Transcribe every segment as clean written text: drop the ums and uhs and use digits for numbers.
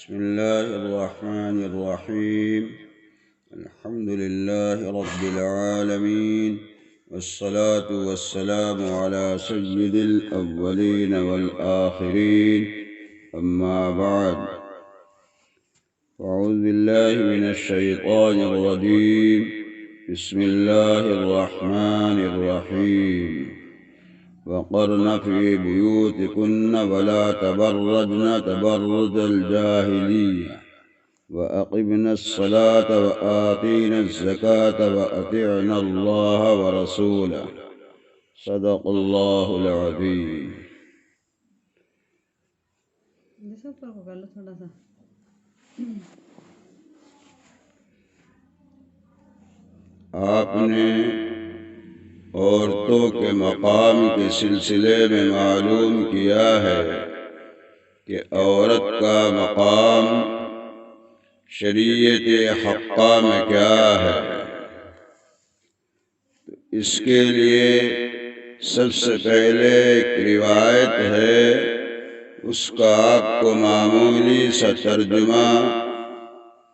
بسم الله الرحمن الرحيم. الحمد لله رب العالمين، والصلاة والسلام على سيد الأولين والآخرين، أما بعد، أعوذ بالله من الشيطان الرجيم. بسم الله الرحمن الرحيم. وقرن في بيوتكن ولا تبرجن تبرج الجاهلية وأقمنا الصلاة وآتينا الزكاة وأطعنا الله ورسوله. صدق الله العظيم. آپ نے عورتوں کے مقام کے سلسلے میں معلوم کیا ہے کہ عورت کا مقام شریعت حقہ میں کیا ہے. تو اس کے لیے سب سے پہلے ایک روایت ہے، اس کا آپ کو معمولی سا ترجمہ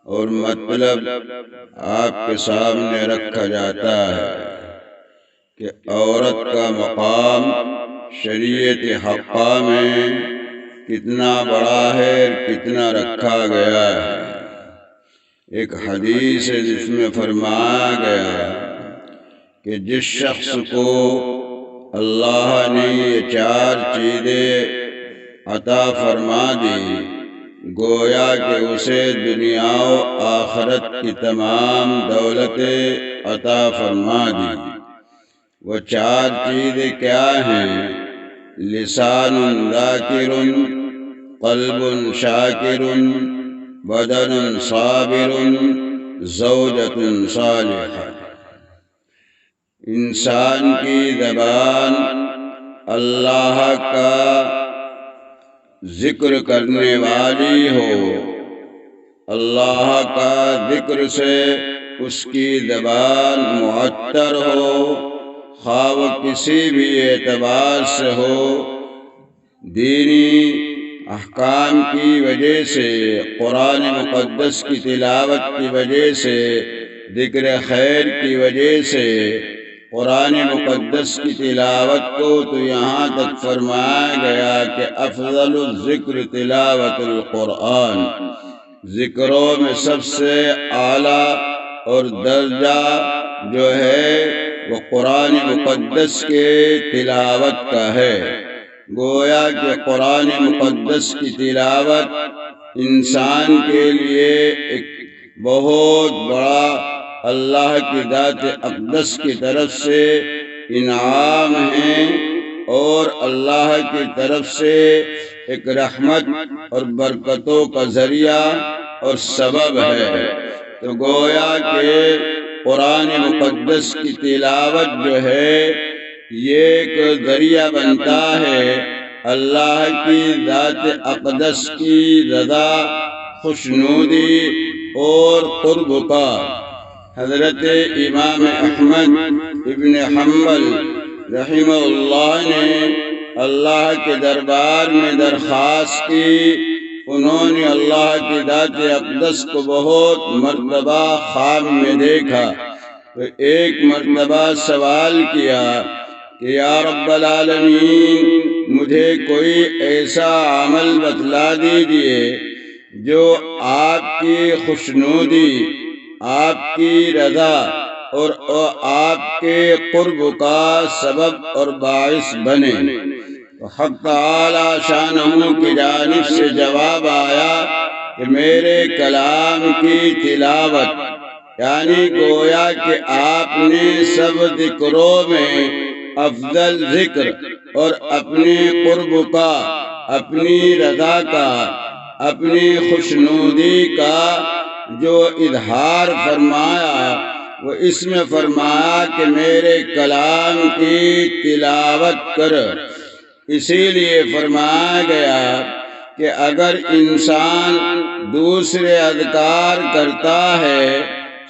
اور مطلب آپ کے سامنے رکھا جاتا ہے کہ عورت کا مقام شریعت حقہ میں کتنا بڑا ہے، کتنا رکھا گیا ہے. ایک حدیث ہے جس میں فرمایا گیا کہ جس شخص کو اللہ نے یہ 4 چیزیں عطا فرما دی، گویا کہ اسے دنیا و آخرت کی تمام دولتیں عطا فرما دی. وہ 4 چیزیں کیا ہیں؟ لسان ذاکر، قلب شاکر، بدن صابر، زوجۃ صالحہ. انسان کی زبان اللہ کا ذکر کرنے والی ہو، اللہ کا ذکر سے اس کی زبان معطر ہو، خواہ وہ کسی بھی اعتبار سے ہو، دینی احکام کی وجہ سے، قرآن مقدس کی تلاوت کی وجہ سے، ذکر خیر کی وجہ سے. قرآن مقدس کی تلاوت کو تو یہاں تک فرمایا گیا کہ افضل الذکر تلاوت القرآن، ذکروں میں سب سے اعلیٰ اور درجہ جو ہے وہ قرآن مقدس کے تلاوت کا ہے. گویا کہ قرآن مقدس کی تلاوت انسان کے لیے ایک بہت بڑا اللہ کی ذات اقدس کی طرف سے انعام ہے اور اللہ کی طرف سے ایک رحمت اور برکتوں کا ذریعہ اور سبب ہے. تو گویا کہ قرآن مقدس کی تلاوت جو ہے یہ ایک ذریعہ بنتا ہے اللہ کی ذات اقدس کی رضا، خوشنودی اور قرب کا. حضرت امام احمد ابن حنبل رحمہ اللہ نے اللہ کے دربار میں درخواست کی. انہوں نے اللہ کی ذات اقدس کو بہت مرتبہ خواب میں دیکھا تو ایک مرتبہ سوال کیا کہ یا رب العالمین، مجھے کوئی ایسا عمل بتلا دیجیے جو آپ کی خوشنودی، آپ کی رضا اور آپ کے قرب کا سبب اور باعث بنے. تو حق تعالی شانہ کی جانب سے جواب آیا کہ میرے کلام کی تلاوت، یعنی گویا کہ آپ نے سب ذکروں میں افضل ذکر اور اپنے قرب کا، اپنی رضا کا، اپنی خوشنودی کا جو اظہار فرمایا وہ اس میں فرمایا کہ میرے کلام کی تلاوت کر. اسی لیے فرمایا گیا کہ اگر انسان دوسرے اذکار کرتا ہے،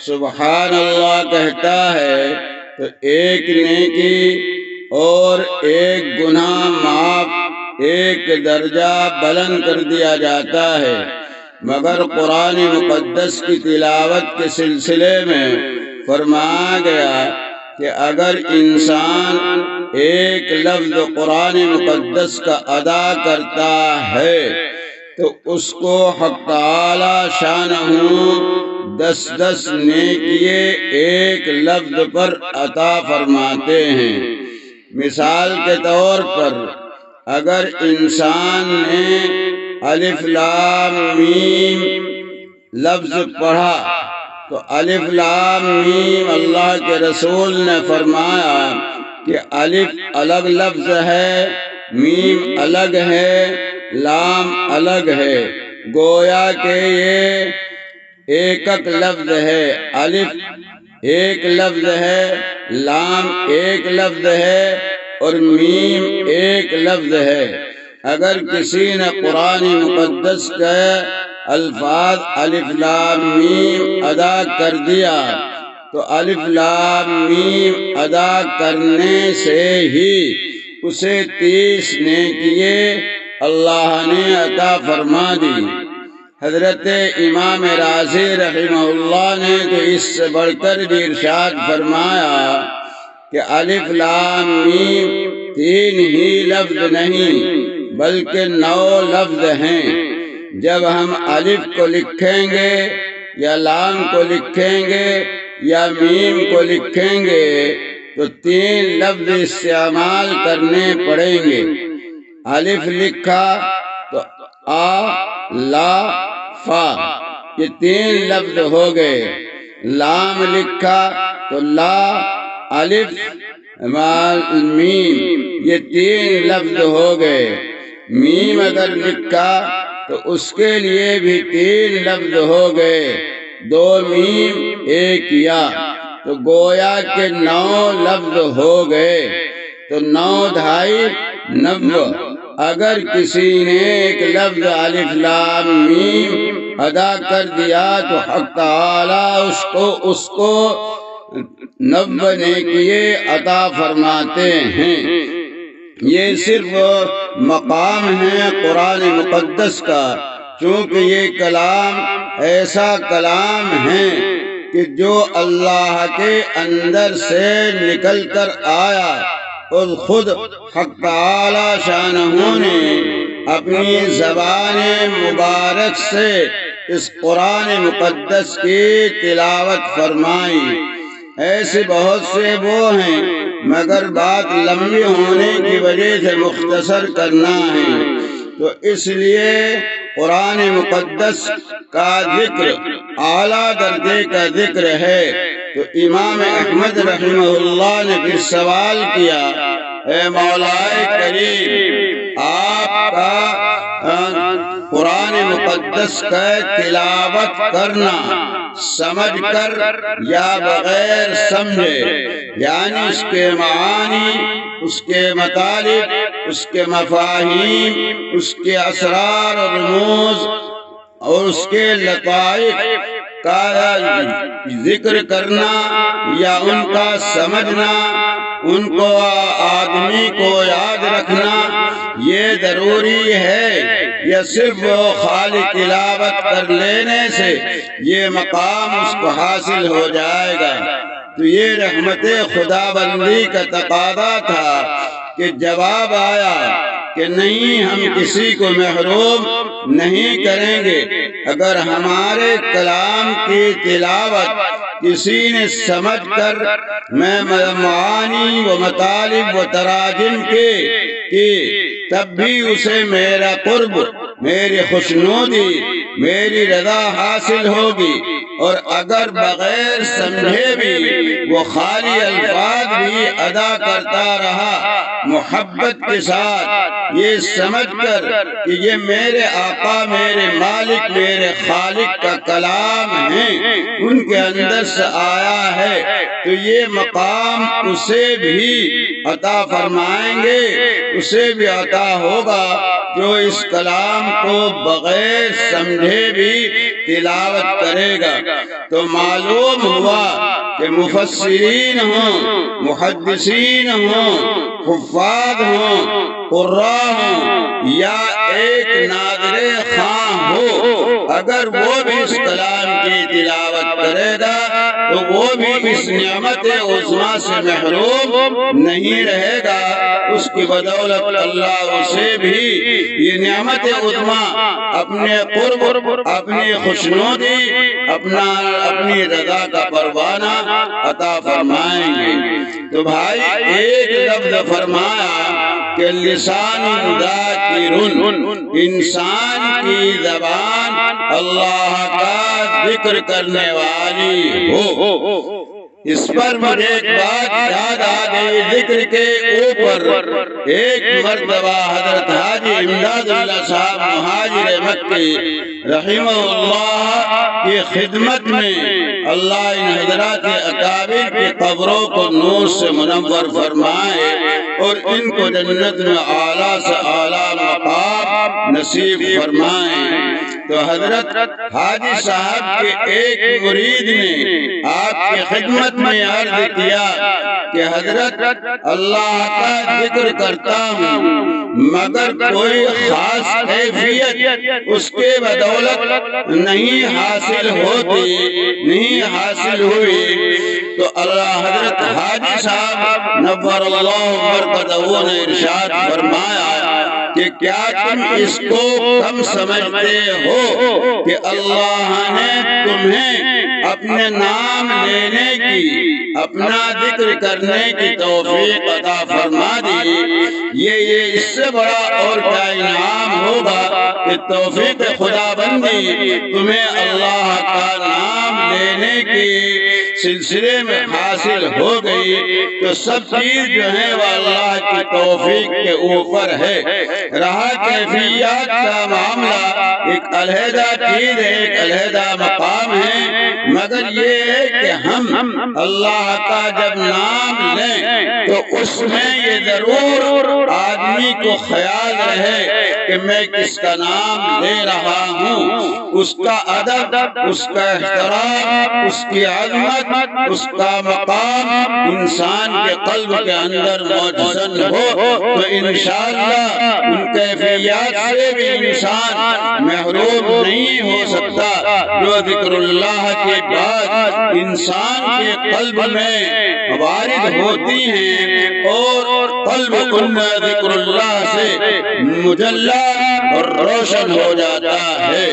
سبحان اللہ کہتا ہے، تو ایک نیکی اور ایک گناہ معاف، ایک درجہ بلند کر دیا جاتا ہے. مگر قرآن مقدس کی تلاوت کے سلسلے میں فرمایا گیا کہ اگر انسان ایک لفظ قرآن مقدس کا ادا کرتا ہے تو اس کو حق تعالی شانہ 10 نیکیے ایک لفظ پر عطا فرماتے ہیں۔ مثال کے طور پر اگر انسان نے الف لام میم لفظ پڑھا تو الف لام میم اللہ کے رسول نے فرمایا کہ الف الگ لفظ ہے، میم الگ ہے، لام الگ ہے، گویا کہ یہ ایک لفظ ہے۔ الف ایک لفظ ہے، لام ایک لفظ ہے اور میم ایک لفظ ہے۔ اگر کسی نے قرآن مقدس کے الفاظ الف لام میم ادا کر دیا تو الف لام میم ادا کرنے سے ہی اسے 30 نیکیے اللہ نے عطا فرما دی۔ حضرت امام رازی رحمہ اللہ نے تو اس سے بڑھ کر بھی ارشاد فرمایا کہ الف لام میم 3 ہی لفظ نہیں بلکہ 9 لفظ ہیں۔ جب ہم الف کو لکھیں گے یا لام کو لکھیں گے یا میم کو لکھیں گے تو 3 لفظ استعمال کرنے پڑیں گے۔ الف لکھا تو آ لا فا، یہ 3 لفظ ہو گئے۔ لام لکھا تو لا الف میم، یہ 3 لفظ ہو گئے۔ میم اگر لکھا تو اس کے لیے بھی 3 لفظ ہو گئے، 2 میم 1 یا، تو گویا کہ 9 لفظ ہو گئے۔ تو 9 2 9۔ اگر کسی نے ایک لفظ الف لام میم ادا کر دیا تو حق تعالی اس کو 90 نیکیے عطا فرماتے ہیں۔ یہ صرف مقام ہے قرآن مقدس کا، چونکہ یہ کلام ایسا کلام ہے کہ جو اللہ کے اندر سے نکل کر آیا اور خود حق تعالی شانہ نے اپنی زبان مبارک سے اس قرآن مقدس کی تلاوت فرمائی۔ ایسے بہت سے وہ ہیں مگر بات لمبی ہونے کی وجہ سے مختصر کرنا ہے، تو اس لیے قرآن مقدس کا ذکر اعلیٰ درجے کا ذکر ہے۔ تو امام احمد رحمہ اللہ نے پھر سوال کیا، اے مولا کریم، آپ کا قرآن مقدس کا تلاوت کرنا سمجھ کر یا بغیر سمجھے، یعنی اس کے معانی، اس کے مطالب، اس کے مفاہیم، اس کے اسرار اور رموز اور اس کے لطائف کا ذکر کرنا یا ان کا سمجھنا، ان کو آدمی کو یاد رکھنا یہ ضروری ہے، یا صرف وہ خالی تلاوت کر لینے سے یہ مقام اس کو حاصل ہو جائے گا؟ تو یہ رحمت خدا بندی کا تقاضا تھا کہ جواب آیا کہ نہیں، ہم کسی کو محروم نہیں کریں گے۔ اگر ہمارے کلام کی تلاوت کسی نے سمجھ کر میں معانی و مطالب و تراجم کی تب بھی اسے میرا قرب، میری خوشنودی، میری رضا حاصل ہوگی، اور اگر بغیر سمجھے بھی وہ خالی الفاظ بھی ادا کرتا رہا محبت کے ساتھ، یہ سمجھ کر کہ یہ میرے آقا، میرے مالک، میرے خالق کا کلام ہے، ان کے اندر سے آیا ہے، تو یہ مقام اسے بھی عطا فرمائیں گے، اسے بھی عطا ہوگا جو اس کلام کو بغیر سمجھے بھی تلاوت کرے گا۔ تو معلوم ہوا کہ مفسرین ہوں، محدثین ہوں، حفاظ ہوں، قراء ہوں، یا ایک ناظر خواں ہو، اگر وہ بھی اس کلام کی تلاوت کرے گا تو وہ بھی اس نعمت عظمیٰ سے محروم نہیں رہے گا۔ اس کی بدولت اللہ اسے بھی یہ نعمت عظمیٰ اپنے قرب، اپنی خوشنودی، اپنی رضا کا پروانہ عطا فرمائیں گے۔ تو بھائی ایک لفظ فرمایا کہ لسان ذاکر، انسان کی زبان اللہ کا ذکر کرنے والی ہو۔ اس پر مجھے ایک بات یاد آ گئی، ذکر کے اوپر ایک مرتبہ حضرت حاجی امداد اللہ صاحب مہاجر مکی رحمہ اللہ کی خدمت میں اللہ ان حضرات اکابر کی قبروں کو نور سے منور فرمائے اور ان کو جنت میں اعلیٰ سے اعلیٰ مقام نصیب فرمائے۔ تو حضرت حاجی صاحب کے ایک مرید نے آپ کی خدمت میں عرض کیا کہ حضرت اللہ کا ذکر کرتا ہوں مگر کوئی خاص کیفیت اس کے بدولت نہیں حاصل ہوتی، نہیں حاصل ہوئی۔ تو اللہ حضرت حاجی صاحب نور اللہ برکتہ نے ارشاد فرمایا کہ کیا تم اس کو کم سمجھتے ہو کہ اللہ نے تمہیں اپنے نام لینے کی، اپنا ذکر کرنے کی توفیق عطا فرما دی؟ یہ اس سے بڑا اور کیا انعام ہوگا کہ توفیق خدا بندی تمہیں اللہ کا نام لینے کی سلسلے میں حاصل ہو گئی۔ تو سب چیز جو ہے وہ اللہ کی توفیق کے اوپر ہے۔ رہا کیفیات کا معاملہ ایک علیحدہ چیز ہے، ایک علیحدہ مقام ہے، مگر یہ ہے کہ ہم اللہ کا جب نام لیں تو اس میں یہ ضرور آدمی کو خیال رہے کہ میں کس کا نام لے رہا ہوں، اس کا ادب، اس کا احترام، اس کی عظمت، اس کا مقام انسان کے قلب کے اندر موجود ہو تو انشاءاللہ ان کیفیات سے بھی انسان محروم نہیں ہو سکتا۔ جو ذکر اللہ کے بعد انسان کے قلب میں وارد ہوتی ہیں اور قلب ان ذکر اللہ سے مجلا اور روشن ہو جاتا ہے۔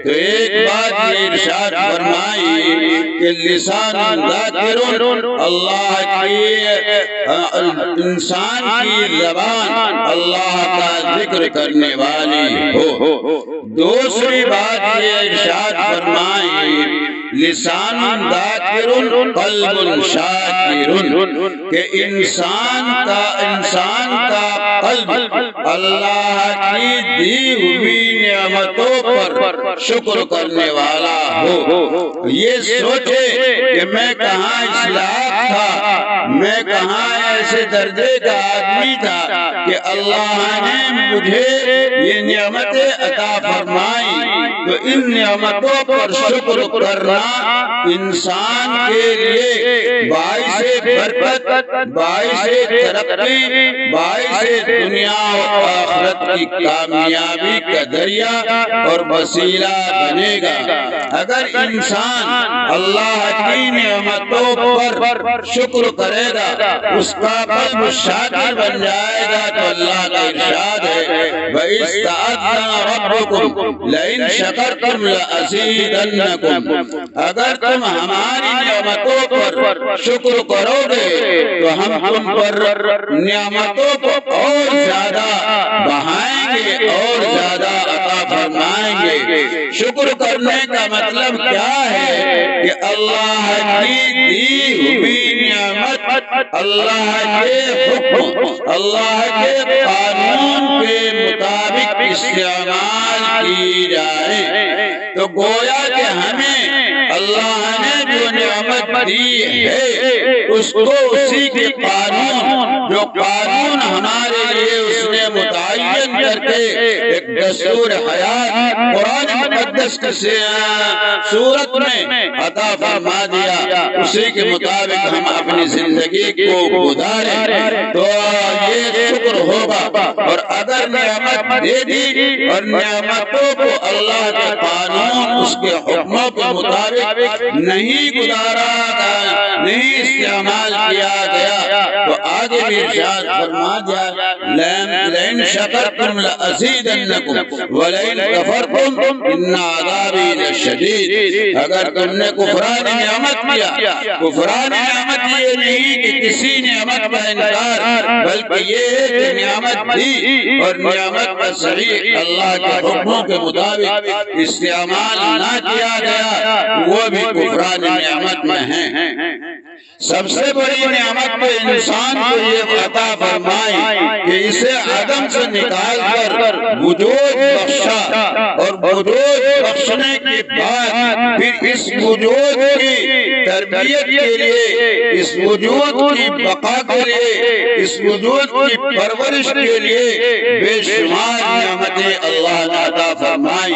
تو ایک بات یہ ارشاد فرمائی کہ لسان ذاکر، اللہ کی انسان کی زبان اللہ کا ذکر کرنے والی ہو۔ دوسری بات یہ ارشاد فرمائی لسان ذاکر قلب شاکر، کہ انسان کا قلب اللہ کی دی ہوئی نعمتوں پر شکر کرنے والا ہو۔ یہ سوچے کہ میں کہاں اصلاح تھا، میں کہاں ایسے درجے کا آدمی تھا کہ اللہ نے مجھے یہ نعمتیں عطا فرمائی۔ تو ان نعمتوں پر شکر کرنا انسان کے لیے باعث برکت، باعث ترقی، باعث دنیا و آخرت کی کامیابی کا ذریعہ اور وسیلہ بنے گا۔ اگر انسان اللہ کی نعمتوں پر شکر کرے گا، اس کا قلب شاکر بن جائے گا، تو اللہ کا ارشاد ہے وَإِذْ تَعَذَّنَ رَبُّكُمْ لَئِن شَكَرْتُمْ لَأَزِيدَنَّكُمْ، اگر تم ہماری نعمتوں پر شکر کرو گے تو ہم تم پر نعمتوں کو اور زیادہ بڑھائیں گے اور زیادہ عطا فرمائیں گے۔ شکر کرنے کا مطلب کیا ہے کہ اللہ کی دی ہوئی نعمت، اللہ کے حکم، اللہ کے قانون کے مطابق استعمال کی جائے۔ تو گویا کہ ہمیں اللہ نے جو نعمت دی ہے اس کو اسی کے قانون، جو قانون ہمارے لیے اس نے متعین کر کے ایک دستور حیات قرآن مقدس کی صورت میں عطا فرما دیا، اسی کے مطابق ہم اپنی زندگی کو گزاریں تو یہ شکر ہوگا۔ اور اگر نعمت دے دی اور نعمتوں کو اللہ کے قانون اس کے حکموں کے مطابق نہیں گزارا گیا، نہیں استعمال کیا گیا، تو آگے بھی ارشاد فرما دیا لَإِن شَكَرْتُمْ لَأَزِيدَنَّكُمْ وَلَئِن كَفَرْتُمْ إِنَّ عَذَابِي لَشَدِيدٌ۔ اگر تم نے کفران نعمت کیا، کفران نعمت یہ نہیں کہ کسی نعمت کا انکار، بلکہ یہ ہے کہ نعمت دی اور نعمت کا صحیح اللہ کے حکموں کے مطابق استعمال نہ کیا گیا، وہ بھی کفران نعمت میں ہیں۔ سب سے بڑی نعمت تو انسان کو یہ عطا فرمائی کہ اسے عدم سے نکال کر وجود بخشا، اور وجود بخشنے کے بعد پھر اس وجود کی تربیت کے لیے، اس وجود کی بقا کے لیے، اس وجود کی پرورش کے لیے بے شمار نعمتیں اللہ نے عطا فرمائی۔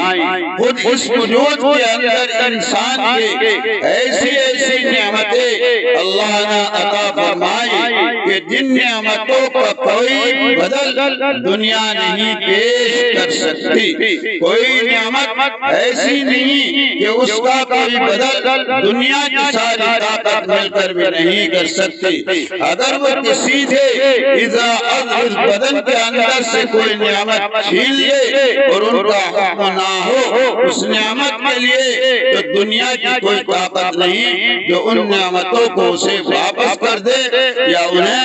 خود اس وجود کے اندر انسان کے ایسی ایسی نعمتیں اللہ نے عطا فرمائی کہ جن نعمتوں کا کوئی بدل دنیا نہیں پیش کر سکتی، کوئی نعمت ایسی نہیں کہ اس کا کوئی بدل دنیا کی ساری طاقت مل کر بھی نہیں کر سکتی۔ اگر وہ کسی سے اس بدن کے اندر سے کوئی نعمت چھین لے اور ان کا حکم نہ ہو اس نعمت کے لیے، تو دنیا کی کوئی طاقت نہیں جو ان نعمتوں کو اسے واپس کر دے یا انہیں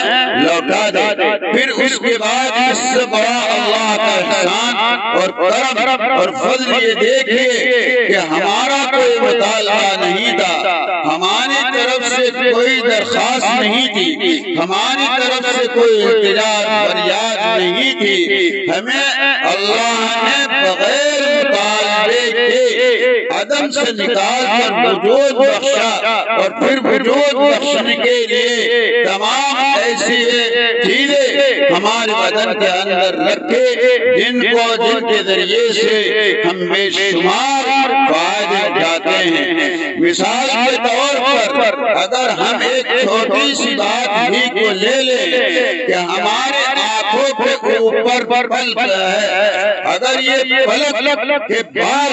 لوٹا دے۔ پھر اس کے بعد اس سے بڑا اللہ کا احسان اور کرم اور فضل یہ دیکھیے کہ ہمارا کوئی مطالبہ نہیں تھا، ہماری طرف سے کوئی درخواست نہیں تھی، ہماری طرف سے کوئی احتجاج فریاد نہیں تھی، ہمیں اللہ نے بغیر مطالبے کے عدم سے نکال کر وجود بخشا، اور پھر وجود بخشنے کے لیے تمام ایسی چیزیں ہمارے بدن کے اندر رکھے جن کے ذریعے سے ہم بے شمار فائدے اٹھاتے ہیں۔ مثال کے طور پر اگر ہم ایک چھوٹی سی بات بھی کو لے لیں کہ ہمارے آنکھوں کے اوپر پلک ہے، اگر یہ پلک کے بال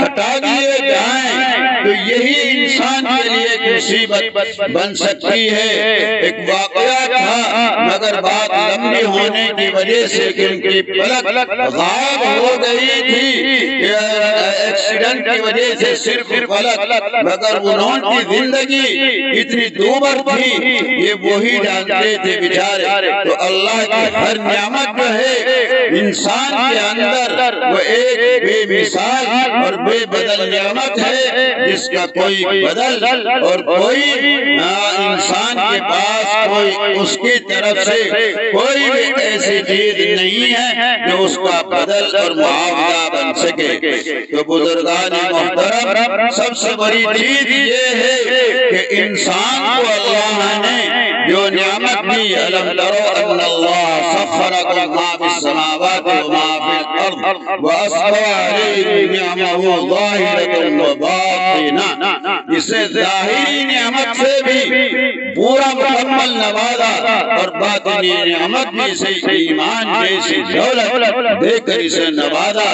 ہٹا دیے جائیں تو یہی انسان کے لیے ایک مصیبت بن سکتی ہے۔ ایک واقعہ تھا مگر بات لمبی ہونے کی وجہ سے کہ ان کی پلک غائب ہو گئی تھی ایکسیڈنٹ کی وجہ سے، صرف پلک، مگر انہوں کی زندگی اتنی دوبر تھی یہ وہی جانتے تھے بیچارے۔ تو اللہ کی ہر نعمت جو ہے انسان کے اندر وہ ایک بے مثال اور بے بدل نعمت ہے جس کا کوئی بدل اور کوئی انسان کے پاس کوئی اس کی طرف سے کوئی بھی ایسی چیز نہیں ہے جو اس کا بدل اور معاوضہ بن سکے۔ تو بزرگان محترم سب سے بڑی چیز یہ ہے کہ انسان کو اللہ نے جو نعمت دی، أَلَمْ تَرَوْا أَنَّ اللَّهَ سَخَّرَ لَكُم مَّا فِي السَّمَاوَاتِ وَمَا فِي الْأَرْضِ وَأَسْبَغَ عَلَيْكُمْ نِعَمَهُ ظَاهِرَةً وَبَاطِنَةً۔ اسے ظاہری نعمت سے بھی پورا مکمل نوازا اور باطنی نعمت میں سے ایمان جیسی دولت دے کر اسے نوازا،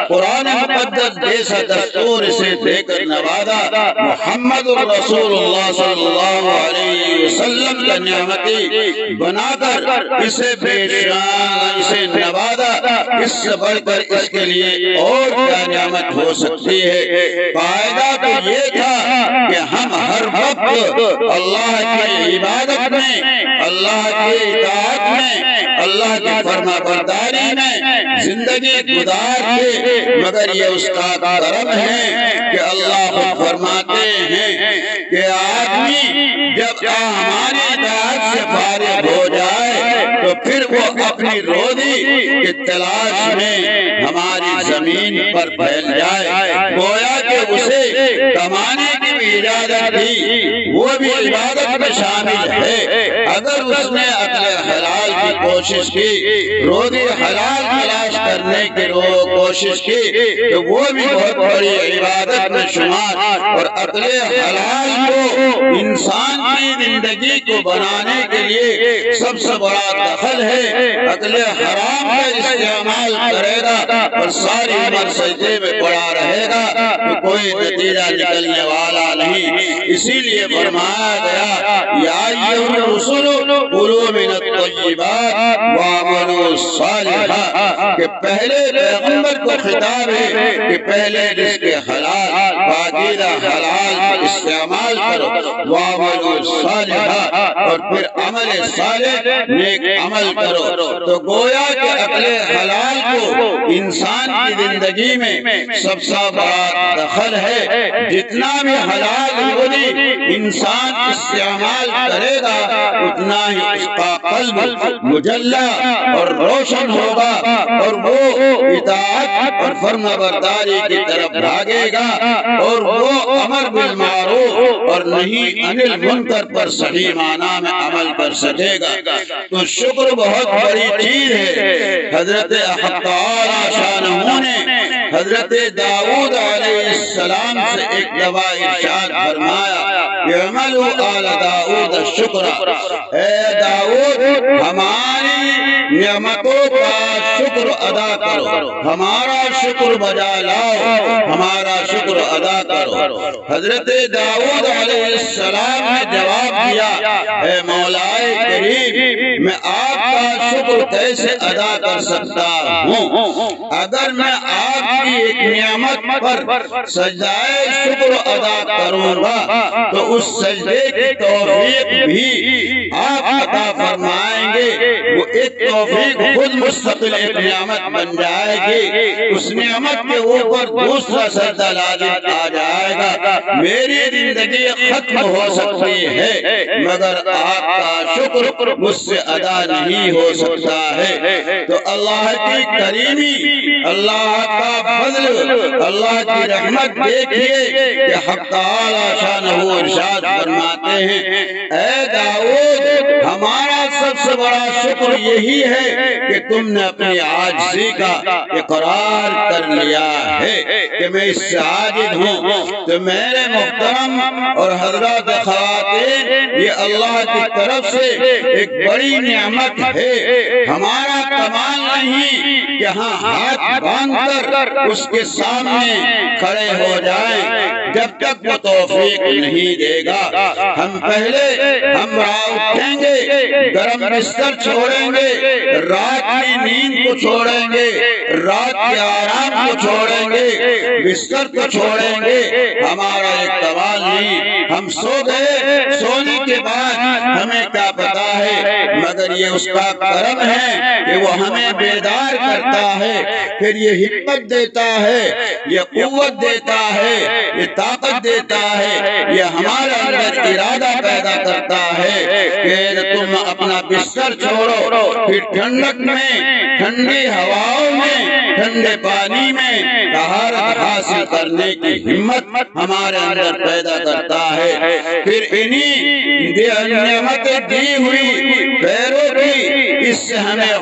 قرآن مقدس جیسا دستور اسے دے کر نوازا، محمد رسول اللہ صلی اللہ علیہ وسلم کا نعمتی بنا کر اسے بے شان اسے نوازا۔ اس سے بڑھ کر اس کے لیے اور کیا نعمت ہو سکتی ہے؟ فائدہ تو یہ تھا کہ ہم ہر وقت اللہ کی عبادت میں، اللہ کی اطاعت میں، اللہ کی فرما برداری میں زندگی گزارتے، مگر یہ اس کا کرم ہے کہ اللہ خود فرماتے ہیں کہ آدمی جب ہماری اطاعت سے فارغ ہو جائے تو پھر وہ اپنی روزی کی تلاش میں ہماری زمین پر پھیل جائے، گویا کہ اسے کمانے کی بھی اجازت دی وہ بھی عبادت میں شامل ہے۔ اگر اس نے عقل حلال کی کوشش کی، روزی حلال تلاش کرنے کی کوشش کی، تو وہ بھی بہت بڑی عبادت میں شمار۔ اور عقل حلال کو انسان کی زندگی کو بنانے کے لیے سب سے بڑا دخل ہے۔ عقل حرام کا استعمال کرے گا اور ساری عمر سجدے میں پڑا رہے گا تو کوئی نتیجہ نکلنے والا نہیں۔ اسی لیے فرمایا گیا یا ایھا الرسل کلوا من الطیبات واعملوا صالحا، کہ پہلے پیغمبر کو خطاب ہے کہ پہلے رزق حلال پاکیزہ حلال کا استعمال کرو، واعملوا صالحا، اور پھر عمل صالح نیک عمل کرو۔ تو گویا کہ عقل حلال کو انسان کی زندگی میں سب سے بڑا دخل ہے۔ جتنا بھی حلال روزی انسان استعمال کرے گا اتنا ہی اس کا قلب مجلہ اور روشن ہوگا اور وہ اطاعت اور فرمانبرداری کی طرف بھاگے گا اور وہ امر بالمعروف اور نہی عن المنکر پر صحیح معنی میں عمل کر سکے گا۔ تو شکر بہت بڑی چیز ہے۔ حضرت حق تعالی شانہ نے حضرت داؤد علیہ السلام سے ایک دفعہ ارشاد فرمایا کہ اعملوا آل داؤد الشکر، اے داؤد ہماری نعمتوں کا شکر ادا کرو، ہمارا شکر بجا لاؤ، ہمارا شکر ادا کرو۔ حضرت داؤد علیہ السلام نے جواب دیا اے مولا کریم میں آپ کا شکر کیسے ادا کر سکتا ہوں؟ اگر میں آپ کی ایک نعمت پر سجدہ شکر ادا کروں گا تو اس سجدے کی توفیق بھی آپ عطا فرمائیں گے۔ وہ ایک توفیق خود مستقل ایک نعمت بن جائے گی، اس نعمت کے اوپر دوسرا سجدہ لازم آ جائے گا۔ میری زندگی ختم ہو سکتی ہے مگر آپ کا شکر مجھ سے ادا نہیں ہو سکتا ہے۔ تو اللہ کی کریمی، اللہ کا فضل، اللہ کی رحمت دیکھیے کہ حق تعالی شانہ ارشاد فرماتے ہیں اے داؤد ہمارا سب سے بڑا شکر یہی ہے کہ تم نے اپنی عاجزی کا اقرار کر لیا ہے کہ میں اس سے عاجز ہوں۔ تو میرے محترم اور حضرات خواتین، یہ اللہ کی طرف سے ایک بڑی نعمت ہے۔ ہمارا کمال نہیں کہ ہاں ہاتھ باندھ کر اس کے سامنے کھڑے ہو جائیں جب تک وہ توفیق نہیں دے گا۔ ہم پہلے راہ اٹھیں گے، گرم بستر چھوڑیں گے، رات کی نیند کو چھوڑیں گے، رات کے آرام کو چھوڑیں گے، بستر کو چھوڑیں گے۔ ہمارا ایک کمال نہیں، ہم سو گئے، سونے کے بعد ہمیں کیا پتا ہے، مگر یہ اس کا کرم ہے کہ وہ ہمیں بیدار کرتا ہے، پھر یہ ہمت دیتا ہے، یہ قوت دیتا ہے، یہ طاقت دیتا ہے، یہ ہمارے اندر ارادہ پیدا کرتا ہے کہ تم اپنا بستر چھوڑو، پھر ٹھنڈک میں، ٹھنڈی ہواؤں میں، ٹھنڈے پانی میں طہارت حاصل کرنے کی ہمت ہمارے اندر پیدا کرتا ہے۔ پھر انہی نعمتیں دی ہوئی پیروں کی اس سے ہمیں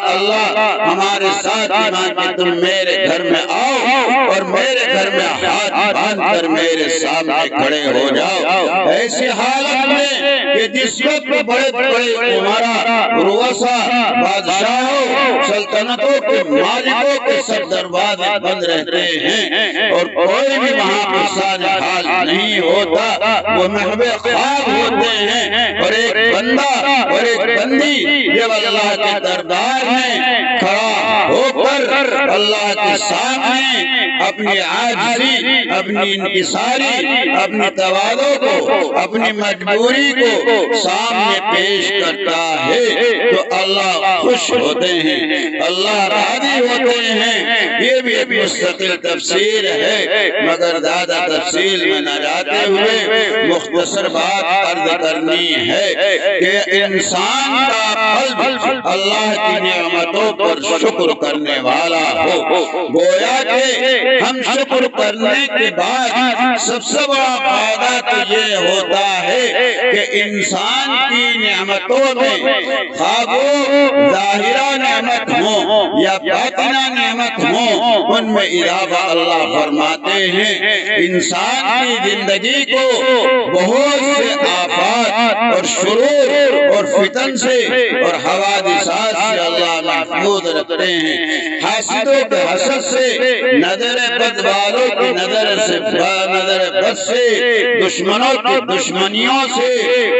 اللہ ہمارے ساتھ ایمان کہ تم میرے گھر میں آؤ اور میرے گھر میں ہاتھ باندھ کر میرے سامنے کھڑے ہو جاؤ۔ ایسی حالت میں کہ جس وقت بڑے بڑے عمراء، رؤساء، بادشاہوں، سلطنتوں کے مالکوں کے سب دروازے بند رہتے ہیں اور کوئی بھی وہاں پر صالح حال نہیں ہوتا، وہ محو خواب ہوتے ہیں، اور ایک بندہ اور ایک بندی جب اللہ کے دربار میں کھڑا ہو کر اللہ کے سامنے اپنی عاجزی، اپنی انکساری، اپنی تواضع کو، اپنی مجبوری کو سامنے پیش کرتا ہے تو اللہ خوش ہوتے ہیں، اللہ راضی ہوتے ہیں۔ یہ بھی ایک مستقل تفسیر ہے مگر زیادہ تفصیل میں نہ جاتے ہوئے مختصر بات عرض کرنی ہے کہ انسان کا قلب اللہ کی نعمتوں پر شکر کرنے والا ہو۔ گویا کہ ہم شکر کرنے کے بعد سب سے بڑا فائدہ تو یہ ہوتا ہے کہ انسان کی نعمتوں میں خواہ وہ ظاہرہ نعمت ہوں یا باطنہ نعمت ہوں، ان میں اضافہ اللہ فرماتے ہیں۔ انسان کی زندگی کو بہت سے آفات اور شرور اور فتن سے اور حوادثات سے اللہ محفوظ رکھتے ہیں۔ حاسدوں کے حسد سے، نظر بد والوں کی نظر بد سے، دشمنوں کی دشمنیوں سے،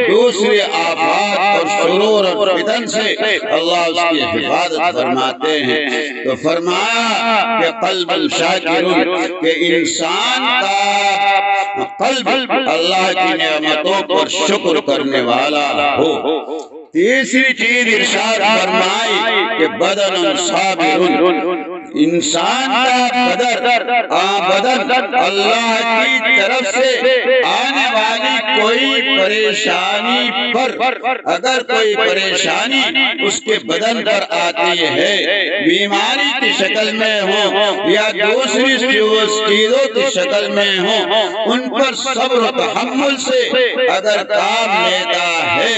دوسرے آفات اور شرور اور فتن سے اللہ اس کی حفاظت فرماتے ہیں۔ تو فرمایا کہ قلب شاکر، کہ انسان کا قلب اللہ کی نعمتوں پر شکر کرنے والا ہو۔ تیسری چیز ارشاد فرمائی کہ بدن صابر، انسان کا بدن اللہ کی طرف سے آنے والی کوئی پریشانی پر، اگر کوئی پریشانی اس کے بدن پر آتی ہے، بیماری کی شکل میں ہو یا دوسری چیزوں کی شکل میں ہو، ان پر صبر و تحمل سے اگر کام لیتا ہے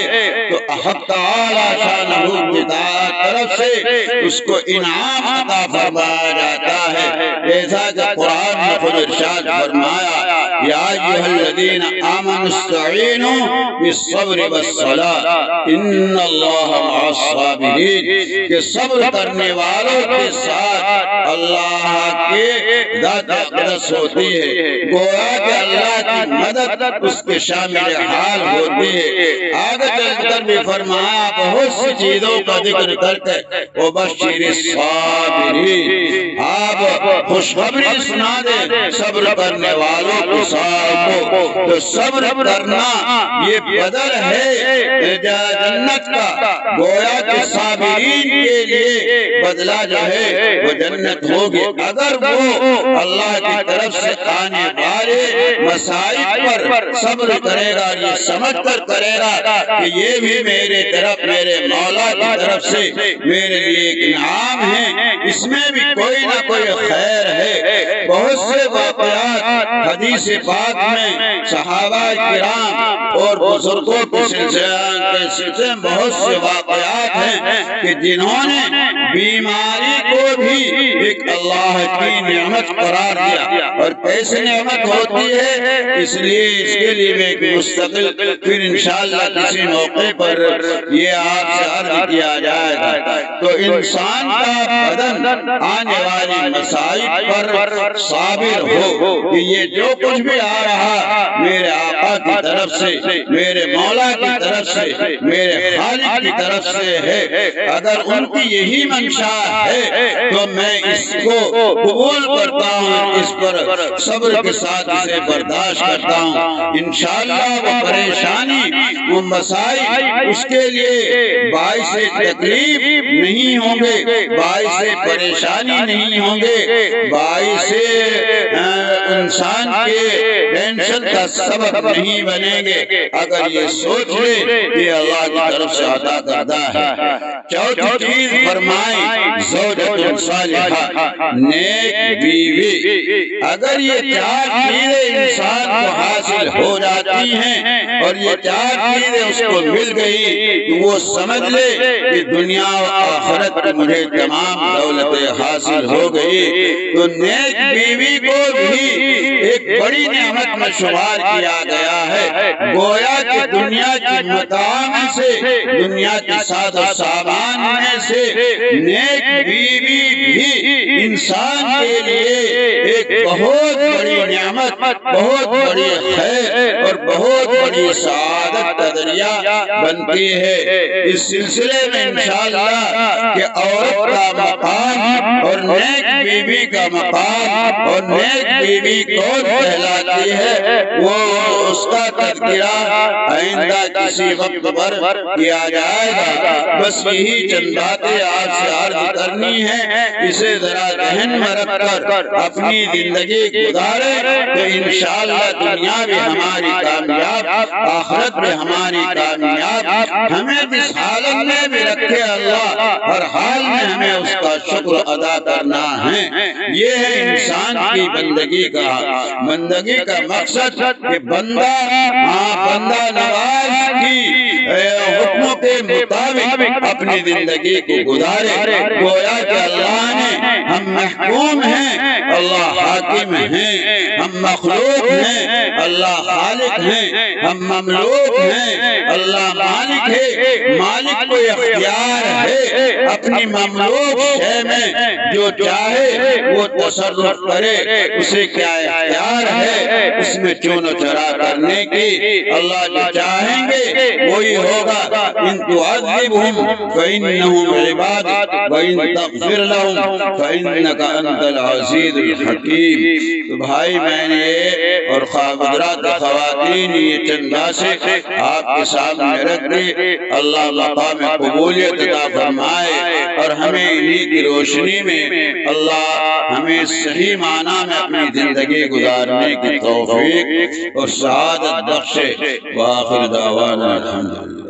تو حق تعالی شانہ کی طرف سے اس کو انعام عطا فرمایا جاتا ہے۔ جیسا کہ قرآن میں خود ارشاد فرمایا، یا ایھا الذین آمنوا استعینوا بالصبر والصلاۃ ان اللہ مع الصابرین، کہ صبر کرنے والوں کے ساتھ اللہ کے ذات اقدس ہوتی ہے۔ گویا کہ اللہ کی مدد اس کے شامل حال ہوتی ہے۔ آگے چل کر بھی فرمایا بہت سی چیزوں کا ذکر کر کے وبشر الصابرین، آپ خوشخبری سنا دیں صبر کرنے والوں کے ساتھ کو۔ تو صبر کرنا یہ بدل ہے جنت کا۔ گویا کہ صابرین کے لیے بدلہ جو ہے وہ جنت ہوگی اگر وہ اللہ کی طرف سے آنے والے مسائل پر صبر کرے گا، یہ سمجھ کر کرے گا کہ یہ بھی میرے طرف، میرے مولا کی طرف سے میرے لیے ایک انعام ہے، اس میں بھی کوئی نہ کوئی خیر ہے۔ بہت سے واقعات حدیث پاک میں صحابہ کرام اور بزرگوں کے سلسلے میں بہت سے واقعات ہیں کہ جنہوں نے بیماری کو بھی ایک اللہ کی نعمت قرار دیا۔ اور کیسے نعمت ہوتی ہے، اس کے لیے میں ایک مستقل پھر انشاءاللہ کسی موقع پر یہ آپ سے عرض کیا جائے گا۔ تو انسان کا بدن آنے والی مسائل پر صابر ہو کہ یہ جو کچھ بھی آ رہا میرے آقا کی طرف سے، میرے مولا کی طرف سے، میرے خالق کی طرف سے ہے، اگر ان کی یہی منشا ہے تو میں اس کو قبول کرتا ہوں، اس پر صبر کے ساتھ اسے برداشت کرتا ہوں۔ انشاءاللہ وہ پریشانی، وہ مسائل اس کے لیے باعث تکلیف نہیں ہوں گے، باعث پریشانی نہیں ہوں گے، باعث انسان کے ٹینشن کا سبب نہیں بنیں گے اگر یہ سوچ لے کہ اللہ کی طرف سے عطا کردہ ہے۔ چوتھی چیز فرمائی زوجۃ صالحہ، نیک بیوی۔ اگر یہ چار چیزیں انسان کو حاصل ہو جاتی ہیں اور یہ چار چیزیں اس کو مل گئی تو وہ سمجھ لے کہ دنیا و آخرت میں مجھے تمام دولتیں حاصل ہو گئی۔ تو نیک بیوی کو بھی ایک بڑی نعمت میں شمار کیا گیا ہے۔ گویا کہ دنیا کی متاع میں سے، دنیا کی ساز و سامان میں سے نیک بیوی بھی انسان کے لیے ایک بہت بڑی نعمت، بہت بڑی خیر اور بہت بڑی سعادت کا ذریعہ بنتی ہے۔ اس سلسلے میں انشاءاللہ کہ عورت کا مقام اور نیک بیوی کا مقام اور نیک بیوی کون کہلاتی ہے وہ اس کا تذکرہ آئندہ کسی وقت پر کیا جائے گا۔ بس یہی چند باتیں آپ سے عرض کرنی ہے، اسے ذرا ذہن میں رکھ کر اپنی زندگی گزارے تو انشاءاللہ دنیا بھی ہماری کامیاب کامیاب، آخرت میں ہماری کامیاب، ہمیں جس حالت میں بھی رکھے اللہ ہر حال میں ہمیں اس کا شکر ادا کرنا ہے۔ یہ ہے انسان کی بندگی کا مقصد کہ بندہ نواز کی حکموں کے مطابق اپنی زندگی کو گزارے۔ گویا کہ اللہ نے ہم محکوم ہیں، اللہ حاکم ہیں، ہم مخلوق ہیں، اللہ خالق ہیں، ہم مملوک ہیں، اللہ مالک ہے۔ مالک کو اختیار ہے اپنی مملوک شے میں جو چاہے وہ تصرف کرے، اسے کیا اختیار ہے اس میں چون و چرا کرنے کی۔ اللہ جو چاہیں گے وہی ہوگا۔ ان تعذبهم فإنهم عبادك وإن تغفر لهم فإنك أنت العزيز الحكيم۔ تو بھائی میں نے اور حضرات خواتین یہ چند باتیں آپ کے سامنے رکھ دی۔ اللہ مقام قبولیت عطا فرمائے اور ہمیں انہی کی روشنی میں اللہ ہمیں صحیح معنی میں اپنی زندگی گزارنے کی توفیق اور سعادت بخشے۔ وآخر دعوانا الحمدللہ۔